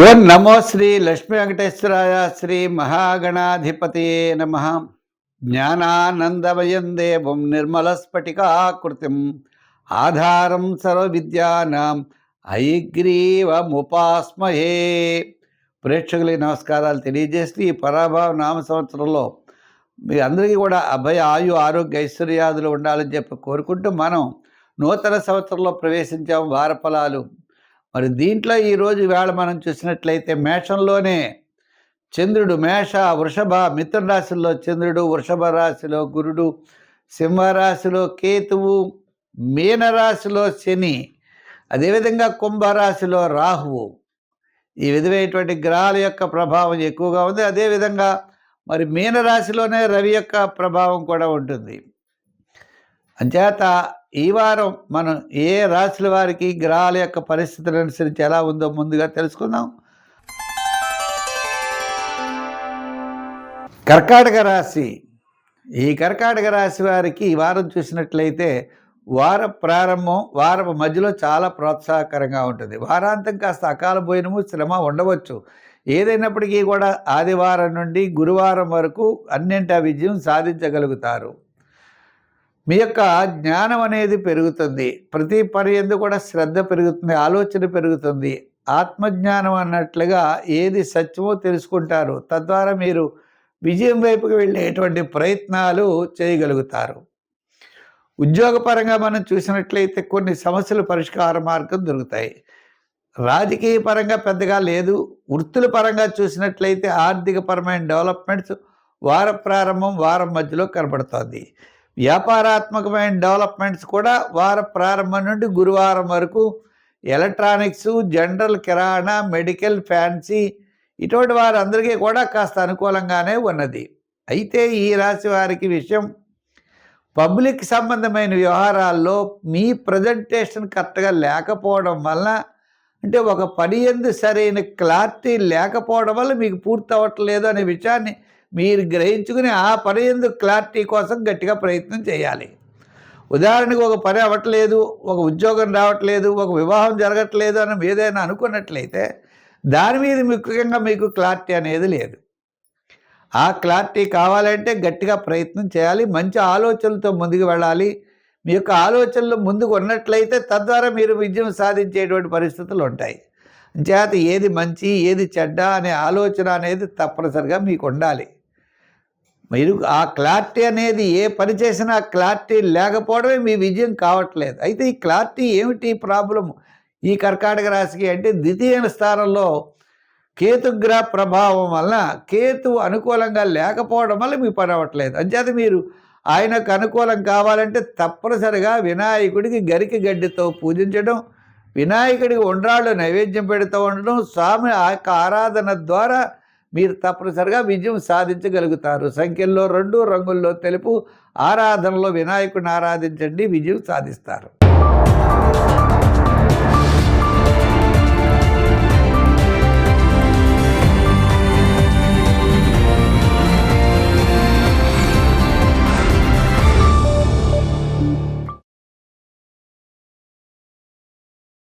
ఓం నమో శ్రీ లక్ష్మీ వెంకటేశ్వరాయ శ్రీ మహాగణాధిపతయే నమ. జ్ఞానానందమయం దేవం నిర్మలస్ఫటికాకృతిం ఆధారం సర్వవిద్యానాం హయగ్రీవముపాస్మహే. ప్రేక్షకులకి నమస్కారాలు తెలియజేస్తూ ఈ పరాభవ నామ సంవత్సరంలో మీ అందరికీ కూడా అభయ ఆయు ఆరోగ్య ఐశ్వర్యాదులు ఉండాలని చెప్పి కోరుకుంటూ మనం నూతన సంవత్సరంలో ప్రవేశించాము. వారఫలాలు మరి దీంట్లో ఈరోజు వేళ మనం చూసినట్లయితే మేషంలోనే చంద్రుడు, మేష వృషభ మిథున రాశిలో చంద్రుడు, వృషభ రాశిలో గురుడు, సింహరాశిలో కేతువు, మీనరాశిలో శని, అదేవిధంగా కుంభరాశిలో రాహువు. ఈ విధమైనటువంటి గ్రహాల యొక్క ప్రభావం ఎక్కువగా ఉంది. అదేవిధంగా మరి మీనరాశిలోనే రవి యొక్క ప్రభావం కూడా ఉంటుంది. అంచేత ఈ వారం మనం ఏ రాశుల వారికి గ్రహాల యొక్క పరిస్థితులను అనుసరించి ఎలా ఉందో ముందుగా తెలుసుకుందాం. కర్కాటక రాశి. ఈ కర్కాటక రాశి వారికి ఈ వారం చూసినట్లయితే వార ప్రారంభం వారం మధ్యలో చాలా ప్రోత్సాహకరంగా ఉంటుంది. వారాంతం కాస్త అకాల భోజనము శ్రమ ఉండవచ్చు. ఏదైనప్పటికీ కూడా ఆదివారం నుండి గురువారం వరకు అన్నింటా విజయం సాధించగలుగుతారు. మీ యొక్క జ్ఞానం అనేది పెరుగుతుంది. ప్రతి పని ఎందు కూడా శ్రద్ధ పెరుగుతుంది, ఆలోచన పెరుగుతుంది. ఆత్మజ్ఞానం అన్నట్లుగా ఏది సత్యమో తెలుసుకుంటారు. తద్వారా మీరు విజయం వైపుకి వెళ్ళేటువంటి ప్రయత్నాలు చేయగలుగుతారు. ఉద్యోగపరంగా మనం చూసినట్లయితే కొన్ని సమస్యలు పరిష్కార మార్గం దొరుకుతాయి. రాజకీయ పరంగా పెద్దగా లేదు. వృత్తుల పరంగా చూసినట్లయితే ఆర్థికపరమైన డెవలప్మెంట్స్ వార ప్రారంభం వారం మధ్యలో కనబడుతుంది. వ్యాపారాత్మకమైన డెవలప్మెంట్స్ కూడా వార ప్రారంభం నుండి గురువారం వరకు ఎలక్ట్రానిక్స్, జనరల్ కిరాణా, మెడికల్, ఫ్యాన్సీ ఇటువంటి వారందరికీ కూడా కాస్త అనుకూలంగానే ఉన్నది. అయితే ఈ రాశి వారికి విషయం పబ్లిక్ సంబంధమైన వ్యవహారాల్లో మీ ప్రజెంటేషన్ కరెక్ట్గా లేకపోవడం వల్ల, అంటే ఒక పని యందు సరైన క్లారిటీ లేకపోవడం వల్ల మీకు పూర్తి అవ్వట్లేదు అనే విషయాన్ని మీరు గ్రహించుకుని ఆ పని యందు క్లారిటీ కోసం గట్టిగా ప్రయత్నం చేయాలి. ఉదాహరణకు ఒక పని అవ్వట్లేదు, ఒక ఉద్యోగం రావట్లేదు, ఒక వివాహం జరగట్లేదు అని ఏదైనా అనుకున్నట్లయితే దాని మీద ముఖ్యంగా మీకు క్లారిటీ అనేది లేదు. ఆ క్లారిటీ కావాలంటే గట్టిగా ప్రయత్నం చేయాలి. మంచి ఆలోచనలతో ముందుకు వెళ్ళాలి. మీ యొక్క ఆలోచనలు ముందుకు ఉన్నట్లయితే తద్వారా మీరు విజయం సాధించేటువంటి పరిస్థితులు ఉంటాయి. అంచేత ఏది మంచి ఏది చెడ్డ అనే ఆలోచన అనేది తప్పనిసరిగా మీకు ఉండాలి. మీరు ఆ క్లారిటీ అనేది ఏ పని చేసినా క్లారిటీ లేకపోవడమే మీ విజయం కావట్లేదు. అయితే ఈ క్లారిటీ ఏమిటి ప్రాబ్లం ఈ కర్కాటక రాశికి అంటే ద్వితీయ స్థానంలో కేతుగ్రహ ప్రభావం వల్ల కేతువు అనుకూలంగా లేకపోవడం వల్ల మీ పని అవ్వట్లేదు. అంచేత మీరు ఆయనకు అనుకూలం కావాలంటే తప్పనిసరిగా వినాయకుడికి గరికి గడ్డితో పూజించడం, వినాయకుడికి ఉండ్రాళ్ళు నైవేద్యం పెడుతూ ఉండడం, స్వామి ఆ యొక్క ఆరాధన ద్వారా మీరు తప్పనిసరిగా విజయం సాధించగలుగుతారు. సంఖ్యల్లో 2, రంగుల్లో తెలుపు ఆరాధనలో వినాయకుడిని ఆరాధించండి, విజయం సాధిస్తారు.